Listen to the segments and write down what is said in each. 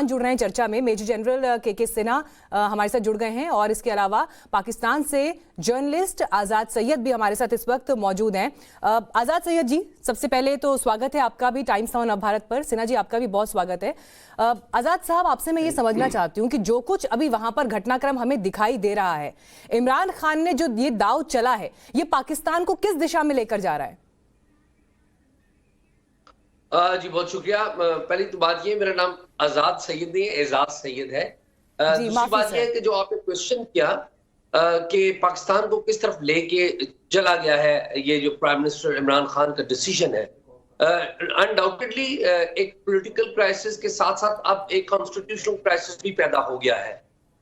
जुड़ रहे हैं चर्चा में। मेजर जनरल के सिन्हा हमारे साथ जुड़ गए हैं और इसके अलावा पाकिस्तान से जर्नलिस्ट आजाद सैयद भी हमारे साथ इस वक्त मौजूद हैं। आजाद सैयद जी, सबसे पहले तो स्वागत है आपका भी टाइम्स नाउ नवभारत पर। सिन्हा जी, आपका भी बहुत स्वागत है। आजाद साहब, आपसे मैं ये समझना चाहती हूँ कि जो कुछ अभी वहां पर घटनाक्रम हमें दिखाई दे रहा है, इमरान खान ने जो ये दाव चला है, ये पाकिस्तान को किस दिशा में लेकर जा रहा है? जी बहुत शुक्रिया। पहली तो बात ये, मेरा नाम आजाद सैयद नहीं है, एजाज सैयद है। दूसरी बात ये है कि जो आपने क्वेश्चन किया कि पाकिस्तान को किस तरफ लेके चला गया है, ये जो प्राइम मिनिस्टर इमरान खान का डिसीजन है, अनडाउटेडली एक पॉलिटिकल क्राइसिस के साथ साथ अब एक कॉन्स्टिट्यूशनल क्राइसिस भी पैदा हो गया है।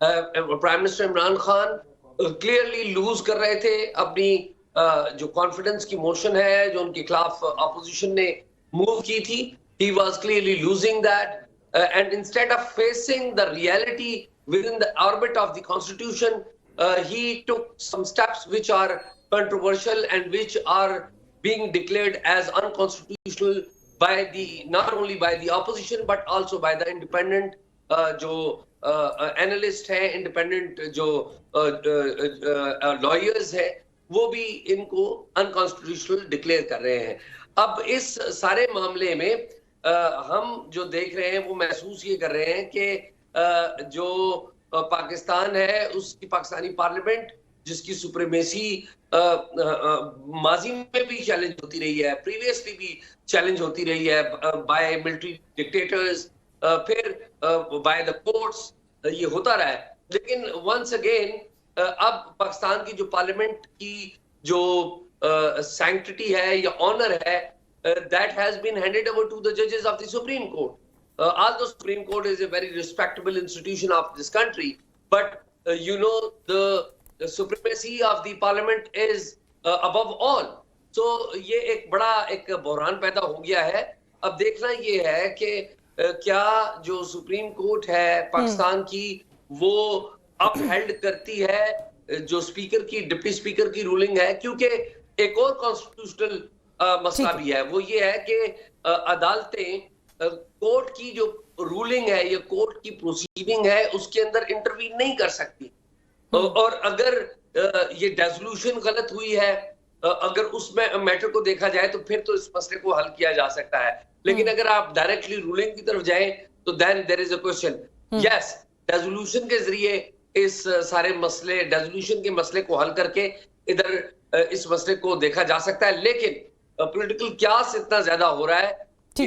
Prime minister Imran Khan clearly lose कर रहे थे अपनी जो कॉन्फिडेंस की मोशन है, जो उनके खिलाफ अपोजिशन ने मूव की थी। He was clearly losing that, and instead of facing the reality within the orbit of the constitution, he took some steps which are controversial and which are being declared as unconstitutional by the not only by the opposition but also by the independent जो analyst है, independent जो lawyers है, वो भी इनको unconstitutional declare कर रहे हैं। अब इस सारे मामले में हम जो देख रहे हैं वो महसूस ये कर रहे हैं कि जो पाकिस्तान है, उसकी पाकिस्तानी पार्लियामेंट, जिसकी सुप्रीमेसी माजी में भी चैलेंज होती रही है, प्रीवियसली भी चैलेंज होती रही है बाय मिलिट्री डिक्टेटर्स, फिर बाय द कोर्ट्स, ये होता रहा है। लेकिन वंस अगेन अब पाकिस्तान की जो पार्लियामेंट की जो sanctity है या honor है, that has been handed over to the judges of the Supreme Court. Although Supreme Court is a very respectable institution of this country, but the supremacy of the parliament is above all. So ये एक बड़ा एक बहरान पैदा हो गया है। अब देखना ये है कि क्या जो सुप्रीम कोर्ट है पाकिस्तान की, वो अपहेल्ड करती है जो स्पीकर की, डिप्टी स्पीकर की रूलिंग है, क्योंकि एक और कॉन्स्टिट्यूशनल मसला भी है। वो ये है कि अदालतें कोर्ट की जो रूलिंग है या कोर्ट की प्रोसीडिंग है उसके अंदर इंटरवीन नहीं कर सकती। और अगर ये डेसोल्यूशन गलत हुई है, अगर उसमें मैटर को देखा जाए तो फिर तो इस मसले को हल किया जा सकता है। लेकिन अगर आप डायरेक्टली रूलिंग की तरफ जाएं तो then there is a question. Yes, dissolution के जरिए इस सारे मसले, डेसोल्यूशन के मसले को हल करके इधर इस मसले को देखा जा सकता है। लेकिन पॉलिटिकल क्यास इतना ज्यादा हो रहा है कि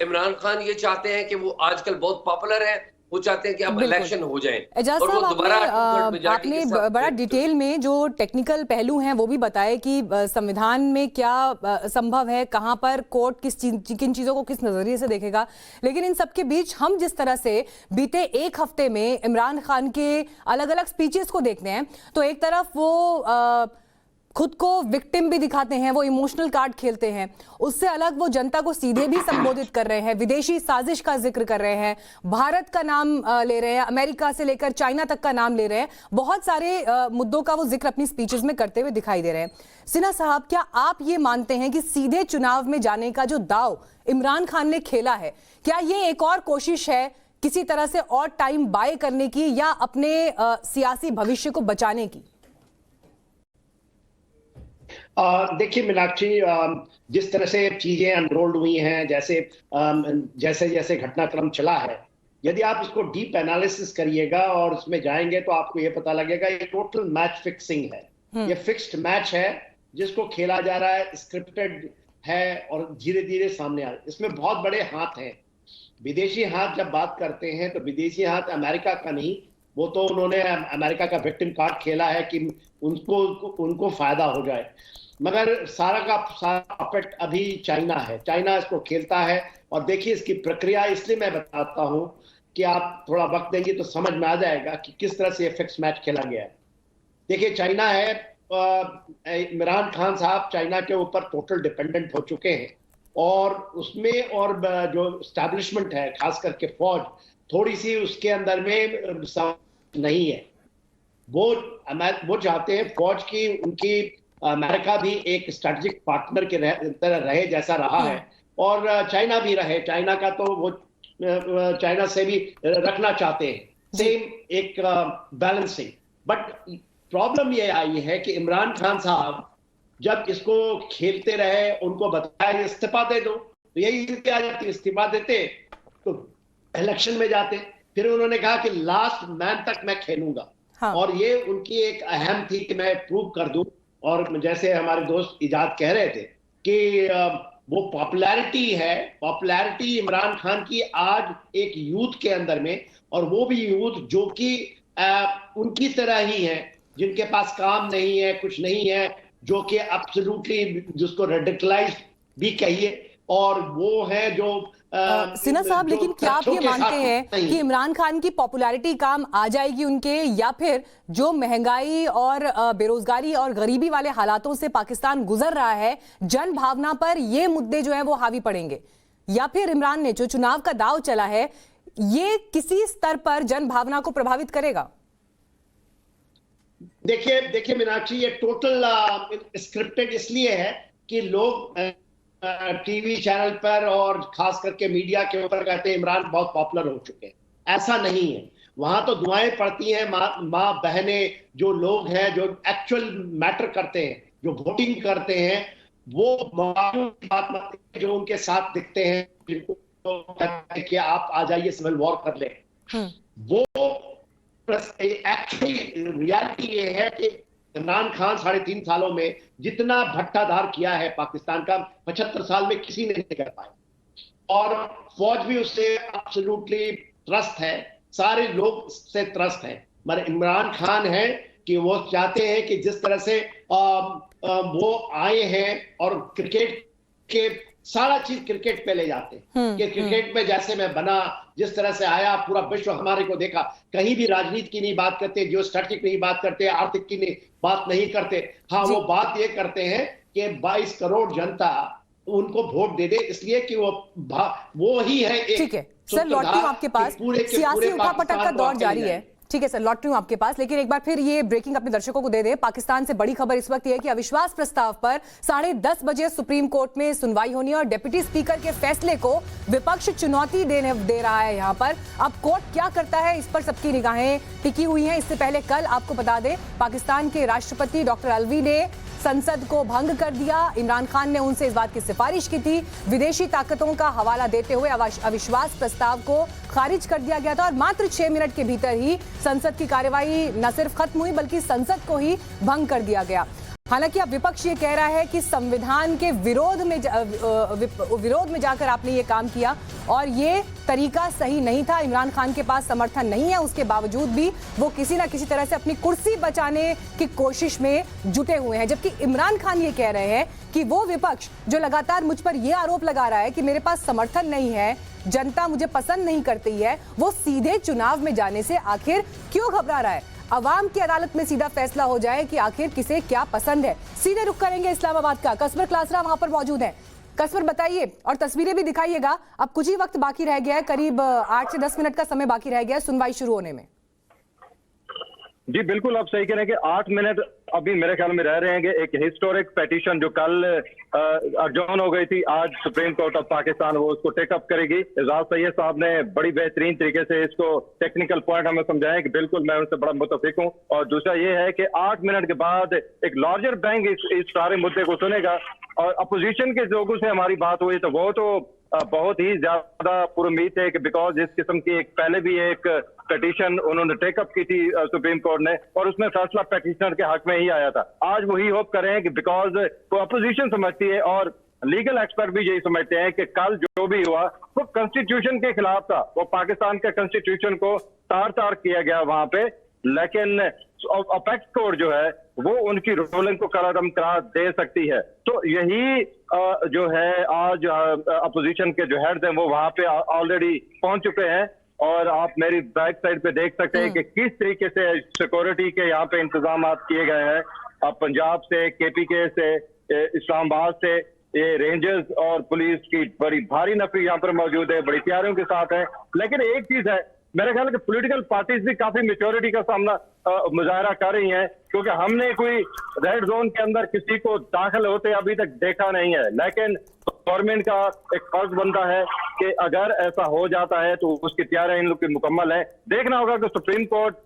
इमरान खान ये चाहते हैं कि वो आजकल बहुत पॉपुलर है, वो चाहते हैं कि अब इलेक्शन हो जाए। एजाज साहब, आपने बड़ा डिटेल में जो टेक्निकल पहलू हैं वो भी बताए कि संविधान में क्या संभव है, कहां पर कोर्ट किन चीजों को किस नजरिए से देखेगा। लेकिन इन सबके बीच हम जिस तरह से बीते एक हफ्ते में इमरान खान के अलग अलग स्पीचेस को देखते हैं, तो एक तरफ वो खुद को विक्टिम भी दिखाते हैं, वो इमोशनल कार्ड खेलते हैं, उससे अलग वो जनता को सीधे भी संबोधित कर रहे हैं, विदेशी साजिश का जिक्र कर रहे हैं, भारत का नाम ले रहे हैं, अमेरिका से लेकर चाइना तक का नाम ले रहे हैं, बहुत सारे मुद्दों का वो जिक्र अपनी स्पीचेस में करते हुए दिखाई दे रहे हैं। सिन्हा साहब, क्या आप ये मानते हैं कि सीधे चुनाव में जाने का जो दाव इमरान खान ने खेला है, क्या ये एक और कोशिश है किसी तरह से और टाइम बाय करने की या अपने सियासी भविष्य को बचाने की? देखिए मीनाक्षी, जिस तरह से चीजें अनरोल्ड हुई हैं, जैसे जैसे घटनाक्रम चला है, यदि आप इसको डीप एनालिसिस करिएगा और उसमें जाएंगे तो आपको ये पता लगेगा ये टोटल मैच फिक्सिंग है। ये फिक्स्ड मैच है जिसको खेला जा रहा है, स्क्रिप्टेड है और धीरे धीरे सामने आ रहा है। इसमें बहुत बड़े हाथ हैं। विदेशी हाथ जब बात करते हैं तो विदेशी हाथ अमेरिका का नहीं, वो तो उन्होंने अमेरिका का विक्टिम कार्ड खेला है कि उनको फायदा हो जाए, मगर सारा का सारा पपेट अभी चाइना है। चाइना इसको खेलता है। और देखिए इसकी प्रक्रिया, इसलिए मैं बताता हूं कि आप थोड़ा वक्त देंगे तो समझ में आ जाएगा कि किस तरह से ये फिक्स मैच खेला गया है। देखिए चाइना है, इमरान खान साहब चाइना के ऊपर टोटल डिपेंडेंट हो चुके हैं और उसमें और जो एस्टैब्लिशमेंट है, खास करके फौज, थोड़ी सी उसके अंदर में नहीं है। वो चाहते हैं फौज की, उनकी अमेरिका भी एक स्ट्रेटेजिक पार्टनर के तरह रहे जैसा रहा है, और चाइना भी रहे। चाइना का तो वो चाइना से भी रखना चाहते हैं, सेम एक बैलेंसिंग। बट प्रॉब्लम ये आई है कि इमरान खान साहब जब इसको खेलते रहे, उनको बताया इस्तीफा दे दो, तो यही आ जाती, इस्तीफा देते तो इलेक्शन में जाते। फिर उन्होंने कहा कि लास्ट मैन तक मैं खेलूंगा। हाँ। और ये उनकी एक अहम थी कि मैं प्रूव कर दूं। और जैसे हमारे दोस्त इजाद कह रहे थे कि वो पॉपुलैरिटी है, पॉपुलैरिटी इमरान खान की आज एक यूथ के अंदर में, और वो भी यूथ जो कि उनकी तरह ही है, जिनके पास काम नहीं है, कुछ नहीं है, जो कि एब्सोल्युटली जिसको रेडिकलाइज भी कहिए, और वो है जो सिन्हा साहब, लेकिन क्या आप ये मानते हैं कि इमरान खान की पॉपुलैरिटी काम आ जाएगी उनके, या फिर जो महंगाई और बेरोजगारी और गरीबी वाले हालातों से पाकिस्तान गुजर रहा है, जन भावना पर ये मुद्दे जो है वो हावी पड़ेंगे, या फिर इमरान ने जो चुनाव का दाव चला है ये किसी स्तर पर जन भावना को प्रभावित करेगा? देखिए मीनाक्षी, ये टोटल स्क्रिप्टेड इसलिए है कि लोग टीवी चैनल पर और खास करके मीडिया के ऊपर कहते हैं इमरान बहुत पॉपुलर हो चुके हैं। ऐसा नहीं है। वहां तो दुआएं पड़ती हैं माँ बहनें, जो लोग हैं जो एक्चुअल मैटर करते हैं, जो वोटिंग करते हैं, वो बात जो उनके साथ दिखते हैं, जिनको कि आप आ जाइए सिविल वॉर कर ले, वो एक्चुअली रियलिटी ये है कि इमरान खान 3.5 सालों में जितना भट्टाधार किया है पाकिस्तान का, 75 साल में किसी ने नहीं कर पाया। और फौज भी उससे एब्सोल्युटली त्रस्त है, सारे लोग उससे त्रस्त हैं। मगर इमरान खान है कि वो चाहते हैं कि जिस तरह से वो आए हैं और क्रिकेट के सारा चीज क्रिकेट पे ले जाते हैं कि क्रिकेट में जैसे मैं बना, जिस तरह से आया, पूरा विश्व हमारे को देखा, कहीं भी राजनीति की नहीं बात करते, जियो स्ट्रैटेजिक नहीं बात करते, आर्थिक की नहीं बात नहीं करते। हाँ, वो बात ये करते हैं कि 22 करोड़ जनता उनको वोट दे दे, इसलिए कि वो ही है एक। ठीक है सर, लौटती हूं आपके पास, सियासी उठापटक का दौर जारी है। ठीक है सर, लौट रही हूं आपके पास, लेकिन एक बार फिर ये ब्रेकिंग अपने दर्शकों को दे दे। पाकिस्तान से बड़ी खबर इस वक्त ये है कि अविश्वास प्रस्ताव पर 10:30 बजे सुप्रीम कोर्ट में सुनवाई होनी है और डिप्टी स्पीकर के फैसले को विपक्ष चुनौती दे रहा है। यहाँ पर अब कोर्ट क्या करता है, इस पर सबकी निगाहें टिकी हुई हैं। इससे पहले कल आपको बता दें, पाकिस्तान के राष्ट्रपति डॉक्टर अलवी ने संसद को भंग कर दिया। इमरान खान ने उनसे इस बात की सिफारिश की थी। विदेशी ताकतों का हवाला देते हुए अविश्वास प्रस्ताव को खारिज कर दिया गया था और मात्र 6 मिनट के भीतर ही संसद की कार्यवाही न सिर्फ खत्म हुई बल्कि संसद को ही भंग कर दिया गया। हालांकि अब विपक्ष ये कह रहा है कि संविधान के विरोध में जाकर आपने ये काम किया और ये तरीका सही नहीं था। इमरान खान के पास समर्थन नहीं है, उसके बावजूद भी वो किसी ना किसी तरह से अपनी कुर्सी बचाने की कोशिश में जुटे हुए हैं। जबकि इमरान खान ये कह रहे हैं कि वो विपक्ष जो लगातार मुझ पर ये आरोप लगा रहा है कि मेरे पास समर्थन नहीं है, जनता मुझे पसंद नहीं करती है, वो सीधे चुनाव में जाने से आखिर क्यों घबरा रहा है। अवाम की अदालत में सीधा फैसला हो जाए कि आखिर किसे क्या पसंद है। सीधे रुख करेंगे इस्लामाबाद का। कसबर क्लासरा वहां पर मौजूद है। कसबर बताइए और तस्वीरें भी दिखाइएगा। अब कुछ ही वक्त बाकी रह गया है, करीब 8 से 10 मिनट का समय बाकी रह गया है सुनवाई शुरू होने में। जी बिल्कुल, आप सही कह रहे हैं कि 8 मिनट अभी मेरे ख्याल में रह रहे हैं। एक हिस्टोरिक पेटिशन जो कल अर्जन हो गई थी, आज सुप्रीम कोर्ट ऑफ पाकिस्तान वो उसको टेकअप करेगी। एजाज सैयद साहब ने बड़ी बेहतरीन तरीके से इसको टेक्निकल पॉइंट हमें समझाया कि बिल्कुल मैं उनसे बड़ा मुतफिक हूँ। और दूसरा ये है कि 8 मिनट के बाद एक लार्जर बैंक इस सारे मुद्दे को सुनेगा। और अपोजिशन के लोगों से हमारी बात हुई तो वो तो बहुत ही ज्यादा पुरुम्मीद है कि बिकॉज इस किस्म की एक पहले भी एक पिटीशन उन्होंने टेकअप की थी सुप्रीम कोर्ट ने और उसमें फैसला पिटीशनर के हक में ही आया था। आज वही होप कर रहे हैं कि बिकॉज वो अपोजिशन समझती है और लीगल एक्सपर्ट भी यही समझते हैं कि कल जो भी हुआ वो कॉन्स्टिट्यूशन के खिलाफ था, वो पाकिस्तान के कॉन्स्टिट्यूशन को तार किया गया वहां पे। लेकिन अपेक्स कोर्ट जो है वो उनकी रूलिंग को कलम करार दे सकती है। तो यही जो है आज अपोजिशन के जो हेड हैं वो वहां पे ऑलरेडी पहुंच चुके हैं। और आप मेरी बैक साइड पे देख सकते हैं कि किस तरीके से सिक्योरिटी के यहाँ पे इंतजाम किए गए हैं। अब पंजाब से, KPK से, इस्लामाबाद से ये रेंजर्स और पुलिस की बड़ी भारी नफरी यहाँ पर मौजूद है, बड़ी तैयारियों के साथ है। लेकिन एक चीज है मेरे ख्याल है कि पॉलिटिकल पार्टीज भी काफी मेच्योरिटी का सामना मुजाहरा कर रही हैं, क्योंकि हमने कोई रेड जोन के अंदर किसी को दाखिल होते अभी तक देखा नहीं है। लेकिन गवर्नमेंट का एक फर्ज बनता है कि अगर ऐसा हो जाता है तो उसकी तैयारी इन लोग की मुकम्मल है। देखना होगा कि सुप्रीम कोर्ट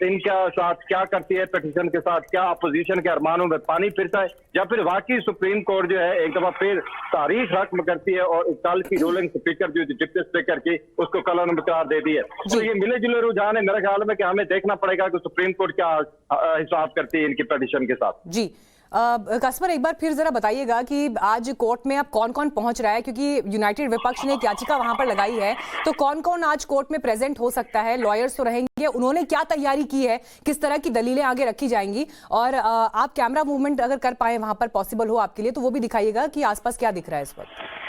इनका साथ क्या करती है, पिटीशन के साथ क्या अपोजिशन के अरमानों में पानी फिरता है, या फिर वाकई सुप्रीम कोर्ट जो है एक दफा फिर तारीख रकम करती है और कल की रूलिंग स्पीकर जो डिप्टी स्पीकर की उसको कल करार देती है। तो ये मिले जुले रुझान है मेरे ख्याल में कि हमें देखना पड़ेगा कि सुप्रीम कोर्ट क्या हिसाब करती है इनकी पिटीशन के साथ। जी कसबर, एक बार फिर जरा बताइएगा कि आज कोर्ट में अब कौन कौन पहुंच रहा है, क्योंकि यूनाइटेड विपक्ष ने एक याचिका वहां पर लगाई है, तो कौन कौन आज कोर्ट में प्रेजेंट हो सकता है? लॉयर्स तो रहेंगे, उन्होंने क्या तैयारी की है, किस तरह की दलीलें आगे रखी जाएंगी? और आप कैमरा मूवमेंट अगर कर पाए वहां पर पॉसिबल हो आपके लिए तो वो भी दिखाइएगा कि आसपास क्या दिख रहा है इस वक्त।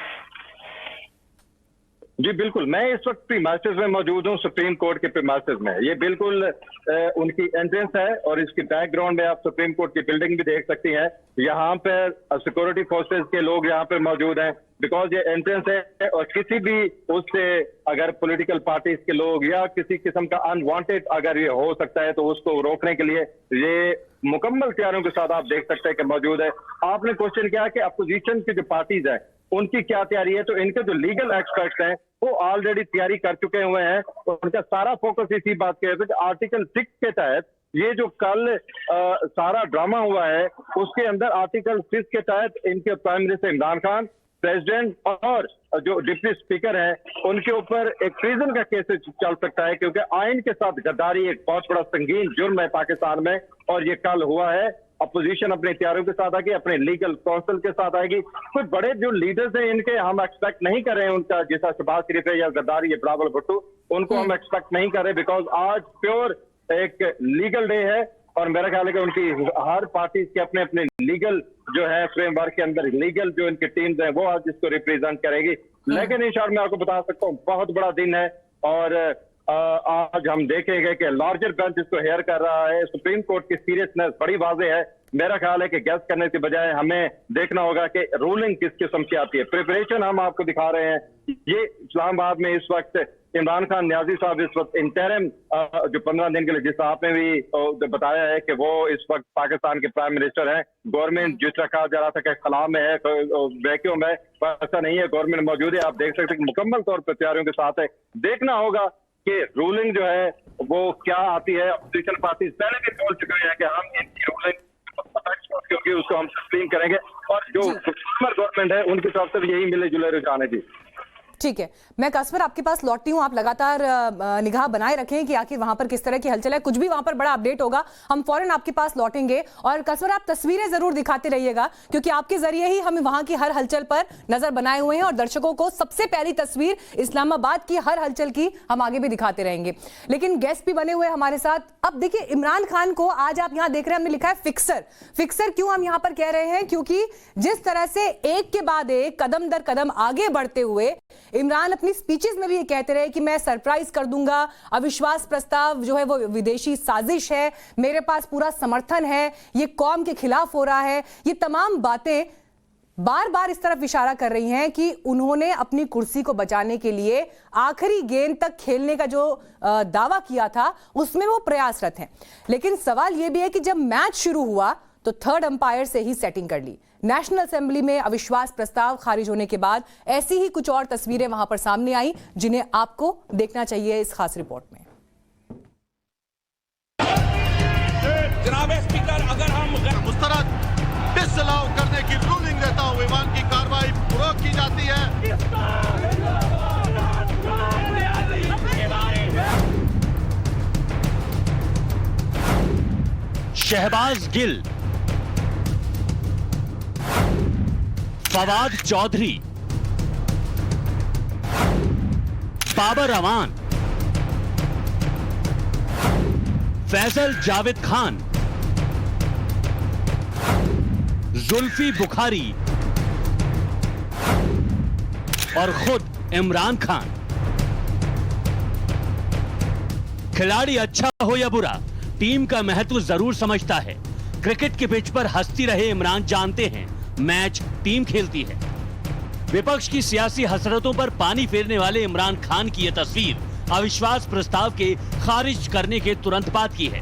जी बिल्कुल, मैं इस वक्त प्रीमाइसेस में मौजूद हूँ, सुप्रीम कोर्ट के प्रीमाइसेस में। ये बिल्कुल उनकी एंट्रेंस है और इसके बैकग्राउंड में आप सुप्रीम कोर्ट की बिल्डिंग भी देख सकती हैं। यहाँ पर सिक्योरिटी फोर्सेस के लोग यहाँ पर मौजूद हैं, बिकॉज ये एंट्रेंस है और किसी भी उससे अगर पॉलिटिकल पार्टीज के लोग या किसी किस्म का अनवांटेड अगर ये हो सकता है तो उसको रोकने के लिए ये मुकम्मल तैयारियों के साथ आप देख सकते हैं कि मौजूद है। आपने क्वेश्चन किया कि अपोजिशन की जो पार्टीज है उनकी क्या तैयारी है, तो इनके जो लीगल एक्सपर्ट्स हैं वो ऑलरेडी तैयारी कर चुके हुए हैं और उनका सारा फोकस इसी बात के है कि आर्टिकल 6 के तहत ये जो कल सारा ड्रामा हुआ है उसके अंदर आर्टिकल 6 के तहत इनके prime minister Imran Khan, president और जो डिप्टी स्पीकर हैं उनके ऊपर एक ट्रीजन का केस चल सकता है, क्योंकि आइन के साथ गद्दारी एक बहुत बड़ा संगीन जुर्म है पाकिस्तान में और ये कल हुआ है। अपोजिशन अपनी तैयारियों के साथ आएगी, अपने लीगल काउंसिल के साथ आएगी। कोई बड़े जो लीडर्स हैं इनके हम एक्सपेक्ट नहीं कर रहे हैं, उनका जैसा शहबाज शरीफ है या गद्दारी या बिलावल भुट्टो, उनको हम एक्सपेक्ट नहीं कर रहे, बिकॉज आज प्योर एक लीगल डे है और मेरा ख्याल है कि उनकी हर पार्टी के अपने अपने लीगल जो है फ्रेमवर्क के अंदर लीगल जो इनकी टीम्स है वो आज इसको रिप्रेजेंट करेगी। लेकिन इंशाअल्लाह मैं आपको बता सकता हूँ बहुत बड़ा दिन है और आज हम देखेंगे कि लार्जर बेंच इसको हेयर कर रहा है। सुप्रीम कोर्ट की सीरियसनेस बड़ी वाज़ेह है। मेरा ख्याल है कि गैस करने के बजाय हमें देखना होगा कि रूलिंग किस किस्म की आती है। प्रिपरेशन हम आपको दिखा रहे हैं। ये इस्लामाबाद में इस वक्त इमरान खान न्याजी साहब इस वक्त इंटरिम जो 15 दिन के लिए, जिस आपने भी बताया है कि वो इस वक्त पाकिस्तान के प्राइम मिनिस्टर हैं। गवर्नमेंट जिस तरह कहा जा रहा था कि खला में है, वैक्यूम है, ऐसा नहीं है, गवर्नमेंट मौजूद है। आप देख सकते हैं कि मुकम्मल तौर पर तैयारियों के साथ है। देखना होगा कि रूलिंग जो है वो क्या आती है। अपोजिशन पार्टी पहले भी बोल चुके हैं कि हम इनकी रूलिंग क्योंकि उसको हम तस्लीम करेंगे और जो गवर्नमेंट है उनकी तरफ से भी यही मिले जुले रुझान है। जी ठीक है, मैं कसबर आपके पास लौटती हूँ। आप लगातार निगाह बनाए रखें कि आखिर वहां पर किस तरह की हलचल है। कुछ भी वहां पर बड़ा अपडेट होगा हम फौरन आपके पास लौटेंगे। और कसबर आप तस्वीरें जरूर दिखाते रहिएगा, क्योंकि आपके जरिए ही हम वहां की हर हलचल पर नजर बनाए हुए हैं और दर्शकों को सबसे पहली तस्वीर इस्लामाबाद की हर हलचल की हम आगे भी दिखाते रहेंगे। लेकिन गेस्ट भी बने हुए हमारे साथ। अब देखिए, इमरान खान को आज आप यहां देख रहे हैं, हमने लिखा है फिक्सर। फिक्सर क्यों हम यहां पर कह रहे हैं? क्योंकि जिस तरह से एक के बाद एक कदम दर कदम आगे बढ़ते हुए इमरान अपनी स्पीचेस में भी ये कहते रहे कि मैं सरप्राइज कर दूंगा, अविश्वास प्रस्ताव जो है वो विदेशी साजिश है, मेरे पास पूरा समर्थन है, ये कौम के खिलाफ हो रहा है। ये तमाम बातें बार बार इस तरफ इशारा कर रही हैं कि उन्होंने अपनी कुर्सी को बचाने के लिए आखिरी गेंद तक खेलने का जो दावा किया था उसमें वो प्रयासरत हैं। लेकिन सवाल यह भी है कि जब मैच शुरू हुआ तो थर्ड अंपायर से ही सेटिंग कर ली। नेशनल असेंबली में अविश्वास प्रस्ताव खारिज होने के बाद ऐसी ही कुछ और तस्वीरें वहां पर सामने आई, जिन्हें आपको देखना चाहिए इस खास रिपोर्ट में। जनाब स्पीकर, अगर हम मुस्तरद डिसअलाउ करने की रूलिंग देता हूं, विमान की कार्रवाई रोक की जाती है। शहबाज गिल, फवाद चौधरी, बाबर अमान, फैसल जावेद खान, जुल्फी बुखारी और खुद इमरान खान। खिलाड़ी अच्छा हो या बुरा, टीम का महत्व जरूर समझता है। क्रिकेट के पिच पर हंसती रहे इमरान जानते हैं मैच टीम खेलती है। विपक्ष की सियासी हसरतों पर पानी फेरने वाले इमरान खान की यह तस्वीर अविश्वास प्रस्ताव के खारिज करने के तुरंत बाद की है।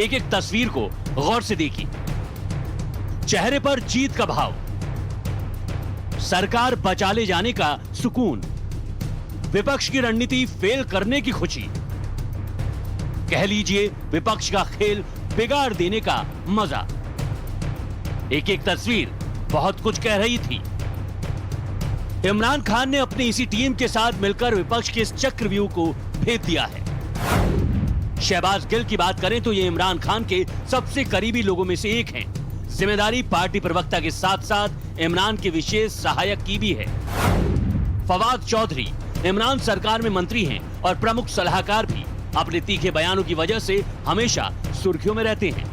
एक एक तस्वीर को गौर से देखिए। चेहरे पर जीत का भाव, सरकार बचा ले जाने का सुकून, विपक्ष की रणनीति फेल करने की खुशी, कह लीजिए विपक्ष का खेल बिगाड़ देने का मजा। एक एक तस्वीर बहुत कुछ कह रही थी। इमरान खान ने अपनी इसी टीम के साथ मिलकर विपक्ष के इस चक्रव्यूह को भेद दिया है। शहबाज गिल की बात करें तो ये इमरान खान के सबसे करीबी लोगों में से एक हैं। जिम्मेदारी पार्टी प्रवक्ता के साथ साथ इमरान के विशेष सहायक की भी है। फवाद चौधरी इमरान सरकार में मंत्री हैं और प्रमुख सलाहकार भी। अपने तीखे बयानों की वजह से हमेशा सुर्खियों में रहते हैं।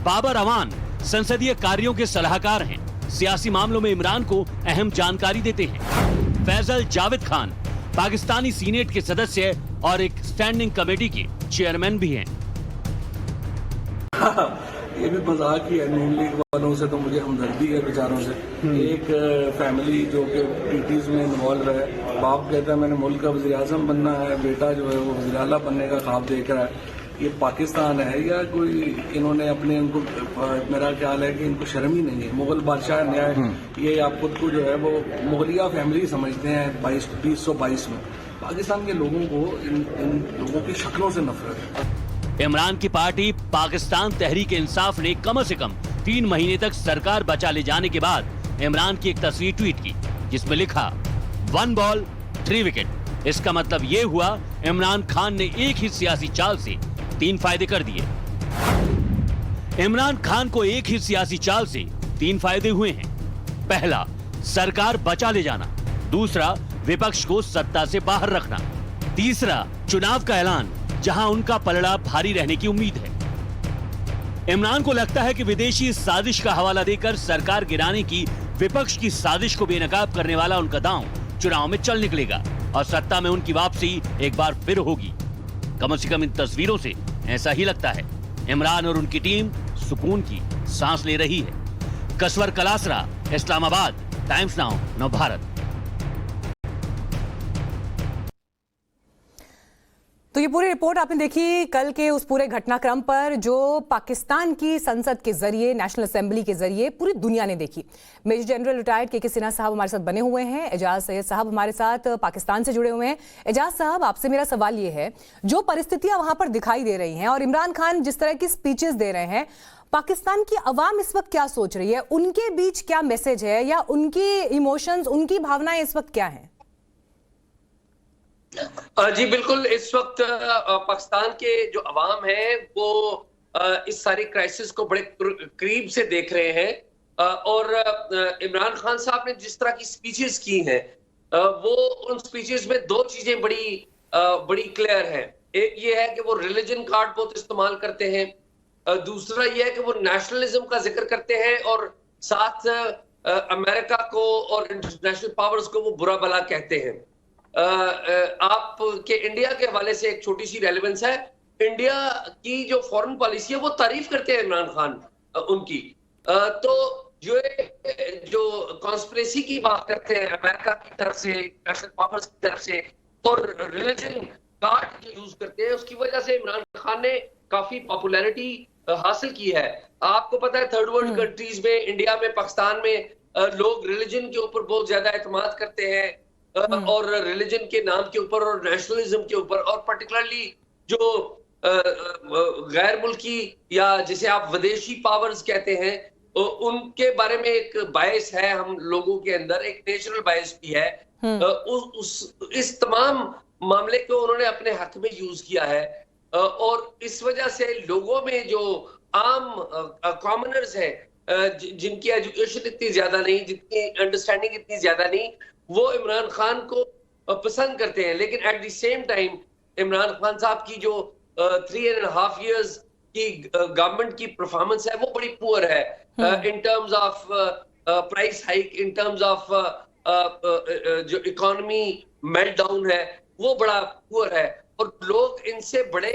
बाबर अवान संसदीय कार्यों के सलाहकार हैं। सियासी मामलों में इमरान को अहम जानकारी देते हैं। फैजल जावेद खान पाकिस्तानी सीनेट के सदस्य और एक स्टैंडिंग कमेटी के चेयरमैन भी हैं। ये भी मजाक ही है। नून लीग वालों से तो मुझे हमदर्दी है बेचारों से। एक फैमिली जो कि पीटीज में इन्वॉल्व है, बाप कहता है मैंने मुल्क का वज़ीर-ए-आज़म बनना है, बेटा जो है वो वज़ीर आला बनने का ख्वाब देख रहा है। ये पाकिस्तान है या कोई इन्होंने अपने इनको, मेरा ख्याल है कि इनको शर्म ही नहीं है। मुगल बादशाह न्याय, ये आप खुद को जो है वो मुगलिया फैमिली समझते हैं 2022 में। पाकिस्तान के लोगों को इन लोगों की शक्लों से नफरत है। इमरान की पार्टी पाकिस्तान तहरीक इंसाफ ने कम से कम 3 महीने तक सरकार बचा ले जाने के बाद इमरान की एक तस्वीर ट्वीट की जिसमें लिखा 1 बॉल 3 विकेट। इसका मतलब ये हुआ इमरान खान ने एक ही सियासी चाल से 3 फायदे कर दिए। इमरान खान को एक ही सियासी चाल से 3 फायदे हुए हैं। पहला, सरकार बचा ले जाना। दूसरा, विपक्ष को सत्ता से बाहर रखना। तीसरा, चुनाव का ऐलान जहां उनका पलड़ा भारी रहने की उम्मीद है। इमरान को लगता है कि विदेशी साजिश का हवाला देकर सरकार गिराने की विपक्ष की साजिश को बेनकाब करने वाला उनका दांव चुनाव में चल निकलेगा और सत्ता में उनकी वापसी एक बार फिर होगी। कम से कम इन तस्वीरों से ऐसा ही लगता है। इमरान और उनकी टीम सुकून की सांस ले रही है। कसवर कलासरा, इस्लामाबाद, टाइम्स नाउ, नव भारत। तो ये पूरी रिपोर्ट आपने देखी कल के उस पूरे घटनाक्रम पर जो पाकिस्तान की संसद के जरिए, नेशनल असेंबली के जरिए पूरी दुनिया ने देखी। मेजर जनरल रिटायर्ड के सिन्हा साहब हमारे साथ बने हुए हैं। एजाज सैयद साहब हमारे साथ पाकिस्तान से जुड़े हुए हैं। एजाज साहब, आपसे मेरा सवाल ये है, जो परिस्थितियां वहां पर दिखाई दे रही हैं और इमरान खान जिस तरह की स्पीचेस दे रहे हैं, पाकिस्तान की अवाम इस वक्त क्या सोच रही है? उनके बीच क्या मैसेज है या उनकी इमोशंस, उनकी भावनाएं इस वक्त क्या है? जी बिल्कुल, इस वक्त पाकिस्तान के जो अवाम है वो इस सारी क्राइसिस को बड़े करीब से देख रहे हैं और इमरान खान साहब ने जिस तरह की स्पीचेस की हैं वो उन स्पीचेस में 2 चीजें बड़ी क्लियर है। एक ये है कि वो रिलीजन कार्ड बहुत इस्तेमाल करते हैं, दूसरा ये है कि वो नेशनलिज्म का जिक्र करते हैं और साथ अमेरिका को और इंटरनेशनल पावर्स को वो बुरा भला कहते हैं। आपके इंडिया के हवाले से एक छोटी सी रेलेवेंस है। इंडिया की जो फॉरेन पॉलिसी है वो तारीफ करते हैं इमरान खान उनकी। तो जो कॉन्स्पिरेसी की बात करते हैं अमेरिका की तरफ से, नेशनल पावर्स की तरफ से, और रिलीजन कार्ड जो यूज करते हैं, उसकी वजह से इमरान खान ने काफी पॉपुलैरिटी हासिल की है। आपको पता है थर्ड वर्ल्ड कंट्रीज में, इंडिया में, पाकिस्तान में लोग रिलीजन के ऊपर बहुत ज्यादा एतमाद करते हैं और रिलीजन के नाम के ऊपर और नेशनलिज्म के ऊपर, और पर्टिकुलरली जो गैर मुल्की या जिसे आप विदेशी पावर्स कहते हैं उनके बारे में एक बायस है हम लोगों के अंदर, एक नेचुरल बायस भी है। इस तमाम मामले को उन्होंने अपने हक में यूज किया है और इस वजह से लोगों में जो आम कॉमनर्स है जिनकी एजुकेशन इतनी ज्यादा नहीं, जिनकी अंडरस्टैंडिंग इतनी ज्यादा नहीं, वो इमरान खान को पसंद करते हैं। लेकिन at the same time Imran Khan साहब की जो 3.5 years की गवर्नमेंट की परफॉर्मेंस है वो बड़ी पुअर है in terms of price hike, in terms of जो इकोनॉमी मेल्टडाउन है वो बड़ा पुअर है और लोग इनसे बड़े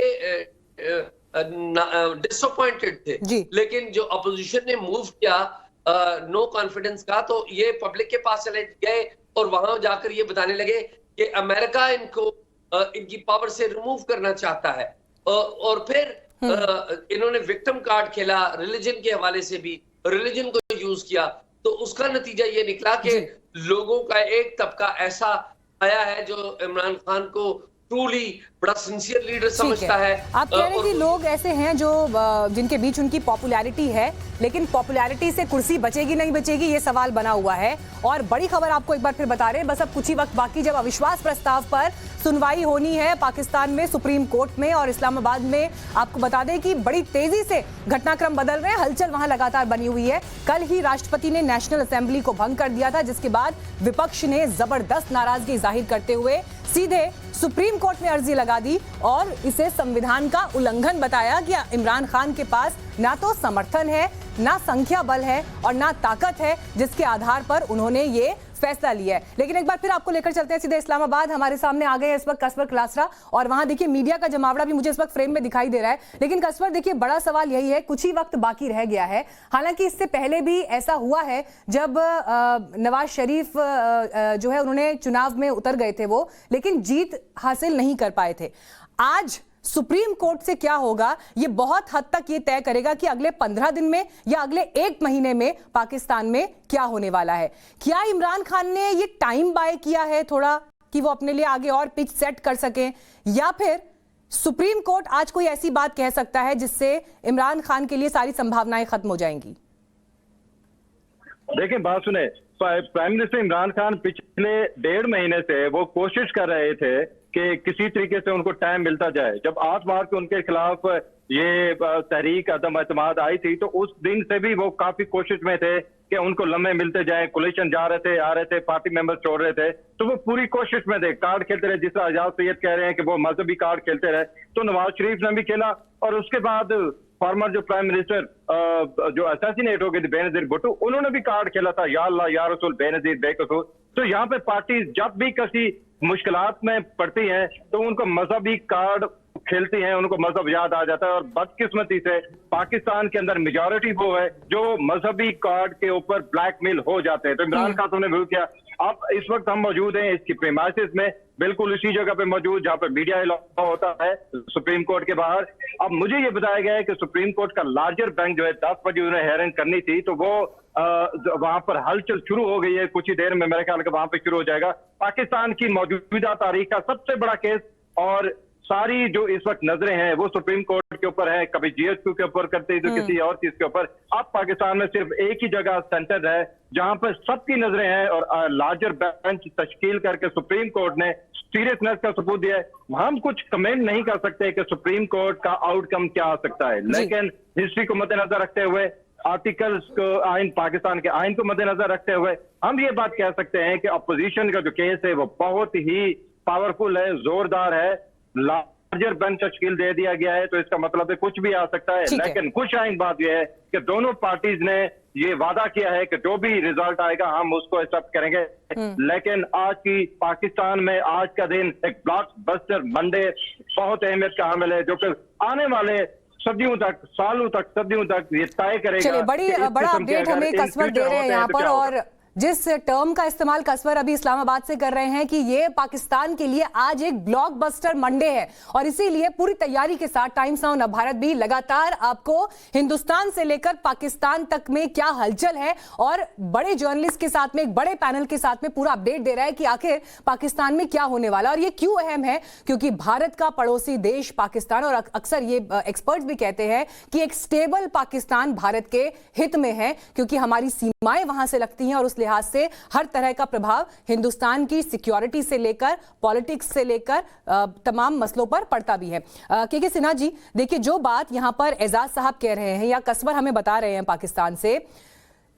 डिसअपॉइंटेड थे। लेकिन जो अपोजिशन ने मूव किया नो कॉन्फिडेंस का, तो ये पब्लिक के पास चले गए और वहां जाकर ये बताने लगे कि अमेरिका इनको इनकी पावर से रिमूव करना चाहता है। और फिर इन्होंने विक्टिम कार्ड खेला, रिलीजन के हवाले से भी रिलीजन को यूज किया, तो उसका नतीजा ये निकला कि लोगों का एक तबका ऐसा आया है जो इमरान खान को ट्रूली बड़ा सिंसियर लीडर समझता है। आप कह रहे हैं कि लोग ऐसे हैं जो जिनके बीच उनकी पॉपुलैरिटी है, लेकिन पॉपुलैरिटी से कुर्सी बचेगी नहीं बचेगी ये सवाल बना हुआ है। और बड़ी खबर आपको एक बार फिर बता रहे हैं, बस अब कुछ ही वक्त बाकी, जब अविश्वास प्रस्ताव पर सुनवाई होनी है पाकिस्तान में सुप्रीम कोर्ट में और इस्लामाबाद में। आपको बता दें कि बड़ी तेजी से घटनाक्रम बदल रहे हैं, हलचल वहां लगातार बनी हुई है। कल ही राष्ट्रपति ने नेशनल असेंबली को भंग कर दिया था, जिसके बाद विपक्ष ने जबरदस्त नाराजगी जाहिर करते हुए सीधे सुप्रीम कोर्ट में अर्जी लगा दी और इसे संविधान का उल्लंघन बताया कि इमरान खान के पास ना तो समर्थन है, ना संख्या बल है और ना ताकत है जिसके आधार पर उन्होंने ये फैसला लिया है। लेकिन एक बार फिर आपको लेकर चलते हैं सीधे इस्लामाबाद। हमारे सामने आ गए हैं इस वक्त कसवर क्लासरा और वहां देखिए मीडिया का जमावड़ा भी मुझे इस वक्त फ्रेम में दिखाई दे रहा है। लेकिन कसवर देखिए, बड़ा सवाल यही है, कुछ ही वक्त बाकी रह गया है। हालांकि इससे पहले भी ऐसा हुआ है जब नवाज शरीफ जो है उन्होंने चुनाव में उतर गए थे वो, लेकिन जीत हासिल नहीं कर पाए थे। आज सुप्रीम कोर्ट से क्या होगा ये बहुत हद तक ये तय करेगा कि अगले 15 दिन में या अगले 1 महीने में पाकिस्तान में क्या होने वाला है। क्या इमरान खान ने ये टाइम बाय किया है थोड़ा कि वो अपने लिए आगे और पिच सेट कर सकें, या फिर सुप्रीम कोर्ट आज कोई ऐसी बात कह सकता है जिससे इमरान खान के लिए सारी संभावनाएं खत्म हो जाएंगी? देखिए, बात सुने, प्राइम मिनिस्टर इमरान खान पिछले 1.5 महीने से वो कोशिश कर रहे थे कि किसी तरीके से उनको टाइम मिलता जाए। जब 8 मार्च को उनके खिलाफ ये तहरीक अदम एतमाद आई थी तो उस दिन से भी वो काफी कोशिश में थे कि उनको लम्हे मिलते जाए। कोलिशन जा रहे थे, आ रहे थे, पार्टी मेंबर छोड़ रहे थे, तो वो पूरी कोशिश में थे, कार्ड खेलते रहे। जिस तरह आजाद सैयद कह रहे हैं कि वो मजहबी कार्ड खेलते रहे, तो नवाज शरीफ ने भी खेला। और उसके बाद फॉर्मर जो प्राइम मिनिस्टर जो असैसिनेट हो गए थे बेनजीर भुट्टो, उन्होंने भी कार्ड खेला था, या अल्लाह या रसूल बेनजीर बेकसूर। तो यहाँ पे पार्टी जब भी किसी मुश्किलात में पड़ती हैं तो उनको मजहबी कार्ड खेलती हैं, उनको मजहब याद आ जाता है। और बदकिस्मती से पाकिस्तान के अंदर मेजॉरिटी वो है जो मजहबी कार्ड के ऊपर ब्लैकमेल हो जाते हैं। तो इमरान खान ने भी किया। अब इस वक्त हम मौजूद हैं इसकी प्रीमाइसेस में, बिल्कुल इसी जगह पे मौजूद जहां पर मीडिया अलाउ होता है सुप्रीम कोर्ट के बाहर। अब मुझे ये बताया गया है कि सुप्रीम कोर्ट का लार्जर बेंच जो है 10 बजे उन्हें हेयरिंग करनी थी, तो वो वहां पर हलचल शुरू हो गई है। कुछ ही देर में मेरे ख्याल के वहां पे शुरू हो जाएगा पाकिस्तान की मौजूदा तारीख का सबसे बड़ा केस। और सारी जो इस वक्त नजरें हैं वो सुप्रीम कोर्ट के ऊपर है, कभी जीएसक्यू के ऊपर करते हैं तो किसी और चीज के ऊपर। अब पाकिस्तान में सिर्फ एक ही जगह सेंटर है जहां पर सबकी नजरें हैं और लार्जर बेंच तश्कील करके सुप्रीम कोर्ट ने सीरियसनेस का सबूत दिया है। हम कुछ कमेंट नहीं कर सकते कि सुप्रीम कोर्ट का आउटकम क्या आ सकता है, लेकिन हिस्ट्री को मद्देनजर रखते हुए, आर्टिकल्स को, आइन, पाकिस्तान के आइन को मद्देनजर रखते हुए हम ये बात कह सकते हैं कि अपोजिशन का जो केस है वो बहुत ही पावरफुल है, जोरदार है। लार्जर बेंच तश्कील दे दिया गया है, तो इसका मतलब है कुछ भी आ सकता है। लेकिन खुश आइन बात यह है कि दोनों पार्टीज ने ये वादा किया है कि जो भी रिजल्ट आएगा हम उसको एक्सेप्ट करेंगे। लेकिन आज की पाकिस्तान में आज का दिन एक ब्लॉकबस्टर मंडे बहुत अहमियत का हामिल है, जो कि आने वाले सदियों तक, सालों तक, सदियों तक ये तय करेगा। चलिए, बड़ा अपडेट हमें कसवर दे रहे हैं यहाँ पर। और जिस टर्म का इस्तेमाल कसवर अभी इस्लामाबाद से कर रहे हैं कि ये पाकिस्तान के लिए आज एक ब्लॉकबस्टर मंडे है, और इसीलिए पूरी तैयारी के साथ टाइम्स नाउ नवभारत भी लगातार आपको हिंदुस्तान से लेकर पाकिस्तान तक में क्या हलचल है और बड़े जर्नलिस्ट के साथ में, एक बड़े पैनल के साथ में पूरा अपडेट दे रहा है कि आखिर पाकिस्तान में क्या होने वाला। और ये क्यों अहम है, क्योंकि भारत का पड़ोसी देश पाकिस्तान, और अक्सर ये एक्सपर्ट्स भी कहते हैं कि एक स्टेबल पाकिस्तान भारत के हित में है, क्योंकि हमारी सीमाएं वहां से लगती हैं और उस लिहाज से हर तरह का प्रभाव हिंदुस्तान की सिक्योरिटी से लेकर पॉलिटिक्स से लेकर तमाम मसलों पर पड़ता भी है। के सिन्हा जी, देखिए जो बात यहां पर एजाज साहब कह रहे हैं या कसवर हमें बता रहे हैं पाकिस्तान से,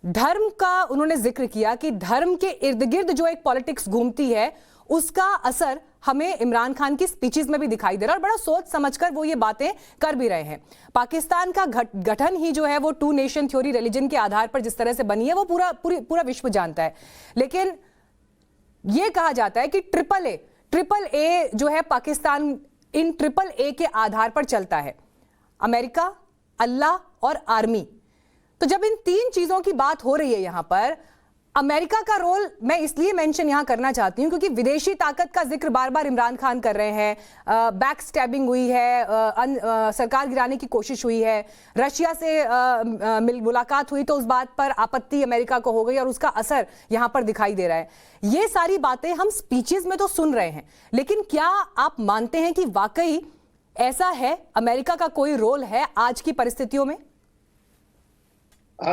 धर्म का उन्होंने जिक्र किया कि धर्म के इर्द गिर्द जो एक पॉलिटिक्स घूमती है उसका असर हमें इमरान खान की स्पीचेस में भी दिखाई दे रहा है, और बड़ा सोच समझकर वो ये बातें कर भी रहे हैं। पाकिस्तान का गठन ही जो है वो 2 नेशन थ्योरी रिलीजन के आधार पर जिस तरह से बनी है वो पूरा विश्व जानता है। लेकिन ये कहा जाता है कि ट्रिपल ए जो है पाकिस्तान इन ट्रिपल ए के आधार पर चलता है, अमेरिका, अल्लाह और आर्मी। तो जब इन 3 चीजों की बात हो रही है यहां पर, अमेरिका का रोल मैं इसलिए मेंशन यहां करना चाहती हूं क्योंकि विदेशी ताकत का जिक्र बार बार इमरान खान कर रहे हैं। बैक स्टैबिंग हुई है, सरकार गिराने की कोशिश हुई है, रशिया से मुलाकात हुई तो उस बात पर आपत्ति अमेरिका को हो गई और उसका असर यहां पर दिखाई दे रहा है। ये सारी बातें हम स्पीचेस में तो सुन रहे हैं, लेकिन क्या आप मानते हैं कि वाकई ऐसा है, अमेरिका का कोई रोल है आज की परिस्थितियों में?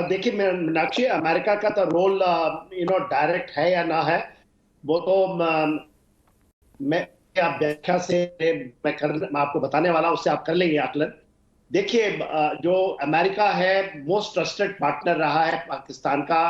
देखिए मीनाक्षी, अमेरिका का तो रोल डायरेक्ट है या ना है वो तो मैं आप व्याख्या से मैं आपको बताने वाला, उससे आप कर लेंगे आकलन। देखिए जो अमेरिका है मोस्ट ट्रस्टेड पार्टनर रहा है पाकिस्तान का,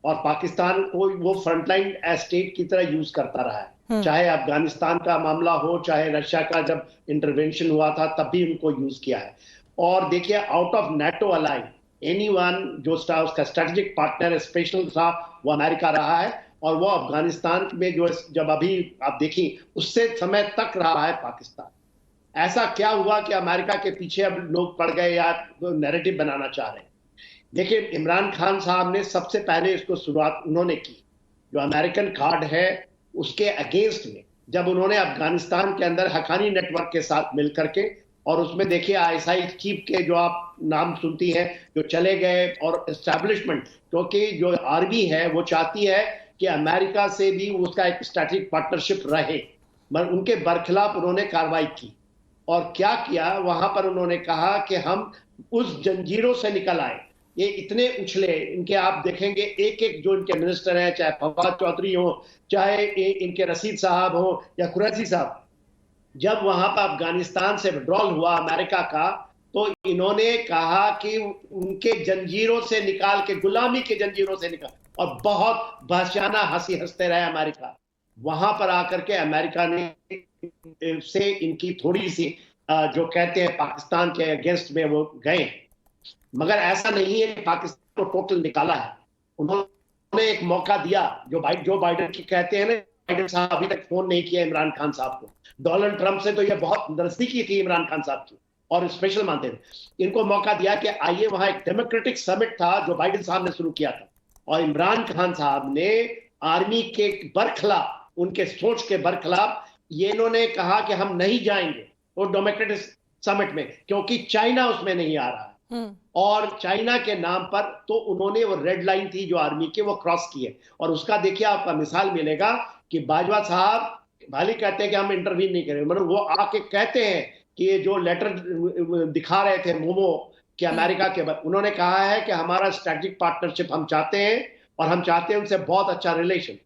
और पाकिस्तान को वो फ्रंटलाइन स्टेट की तरह यूज करता रहा है। चाहे अफगानिस्तान का मामला हो, चाहे रशिया का जब इंटरवेंशन हुआ था तब भी उनको यूज किया है। और देखिए out of NATO align anyone जो उसका स्ट्रेटेजिक पार्टनर स्पेशल था वो अमेरिका रहा है, और वो अफगानिस्तान में जो जब अभी आप देखिए उससे समय तक रहा है पाकिस्तान। ऐसा क्या हुआ कि अमेरिका के पीछे अब लोग पड़ गए या नैरेटिव बनाना चाह रहे हैं? देखिए इमरान खान साहब ने सबसे पहले इसको शुरुआत उन्होंने की, जो अमेरिकन कार्ड है उसके अगेंस्ट में, जब उन्होंने अफगानिस्तान के अंदर हकानी नेटवर्क के साथ मिल करके, और उसमें देखिए आईएसआई चीफ के जो आप नाम सुनती हैं जो चले गए, और एस्टैब्लिशमेंट क्योंकि जो आर्मी है वो चाहती है कि अमेरिका से भी उसका एक स्ट्रैटेजिक पार्टनरशिप रहे, मगर उनके बरखिलाफ उन्होंने कार्रवाई की। और क्या किया वहां पर, उन्होंने कहा कि हम उस जंजीरों से निकल आए। ये इतने उछले इनके, आप देखेंगे एक एक जो इनके मिनिस्टर हैं, चाहे फवाद चौधरी हो, चाहे इनके रशीद साहब हो या कुरैशी साहब, जब वहां पर अफगानिस्तान से विड्रॉल हुआ अमेरिका का, तो इन्होंने कहा कि उनके जंजीरों से निकाल के, गुलामी के जंजीरों से निकाल, और बहुत बहशाना हंसी हंसते रहे अमेरिका। वहां पर आकर के अमेरिका ने से इनकी थोड़ी सी जो कहते हैं पाकिस्तान के अगेंस्ट में वो गए, मगर ऐसा नहीं है कि पाकिस्तान को टोटल निकाला है। उन्होंने एक मौका दिया, जो बाइडेन की कहते हैं ना, बाइडेन साहब अभी तक फोन नहीं किया इमरान खान साहब को। डोनाल्ड ट्रंप से तो ये बहुत नजदीकी थी इमरान खान साहब की और स्पेशल मानते थे। इनको मौका दिया कि आइए, वहां एक डेमोक्रेटिक समिट था जो बाइडेन साहब ने शुरू किया था, और इमरान खान साहब ने आर्मी के बरखिलाफ, उनके सोच के बरखिलाफ, ये इन्होंने कहा कि हम नहीं जाएंगे वो डेमोक्रेटिक समिट में, क्योंकि चाइना उसमें नहीं आ रहा है। और चाइना के नाम पर तो उन्होंने वो रेड लाइन थी जो आर्मी के, वो क्रॉस किए। और उसका देखिए आपका मिसाल मिलेगा कि बाजवा साहब भले कहते हैं कि हम इंटरवीन नहीं करेंगे, मतलब वो आके कहते हैं कि ये जो लेटर दिखा रहे थे मोमो कि अमेरिका के, उन्होंने कहा है कि हमारा स्ट्रेटेजिक पार्टनरशिप हम चाहते हैं, और हम चाहते हैं उनसे बहुत अच्छा रिलेशन।